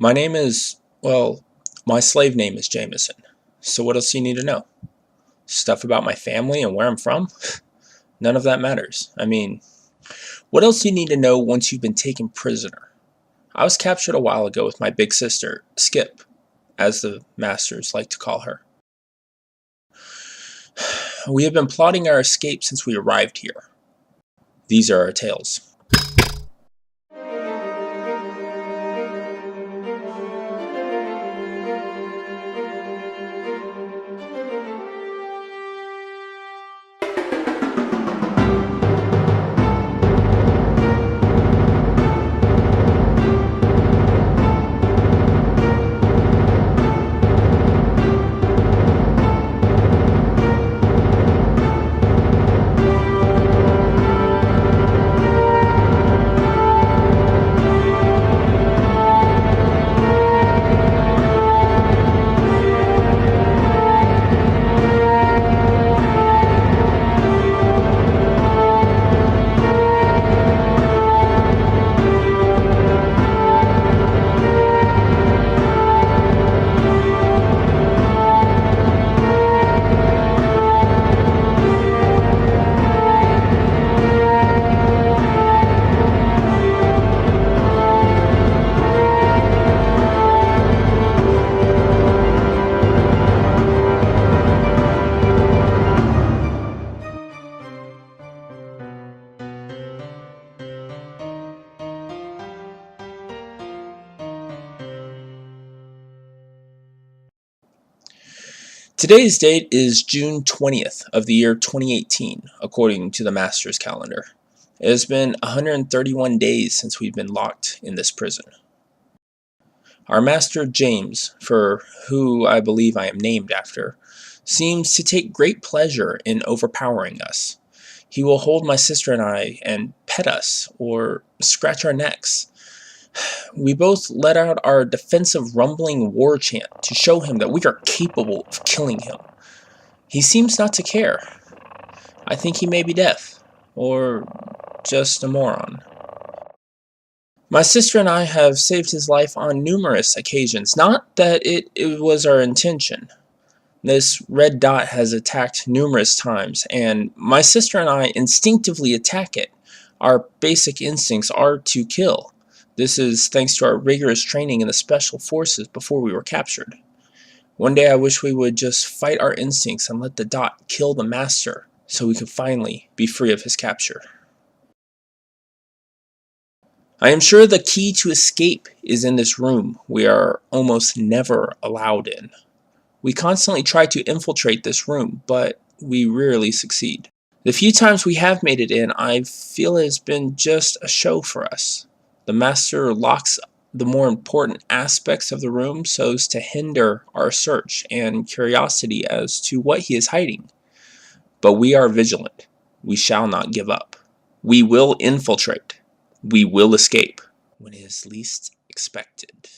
My name is, well, my slave name is Jameson. So what else do you need to know? Stuff about my family and where I'm from? None of that matters. I mean, what else do you need to know once you've been taken prisoner? I was captured a while ago with my big sister, Skip, as the masters like to call her. We have been plotting our escape since we arrived here. These are our tales. Today's date is June 20th of the year 2018, according to the master's calendar. It has been 131 days since we've been locked in this prison. Our master James, for who I believe I am named after, seems to take great pleasure in overpowering us. He will hold my sister and I and pet us or scratch our necks. We both let out our defensive rumbling war chant to show him that we are capable of killing him. He seems not to care. I think he may be deaf, or just a moron. My sister and I have saved his life on numerous occasions, not that it was our intention. This red dot has attacked numerous times, and my sister and I instinctively attack it. Our basic instincts are to kill. This is thanks to our rigorous training in the special forces before we were captured. One day I wish we would just fight our instincts and let the dot kill the master so we could finally be free of his capture. I am sure the key to escape is in this room we are almost never allowed in. We constantly try to infiltrate this room, but we rarely succeed. The few times we have made it in, I feel it has been just a show for us. The master locks the more important aspects of the room so as to hinder our search and curiosity as to what he is hiding. But we are vigilant. We shall not give up. We will infiltrate. We will escape when it is least expected.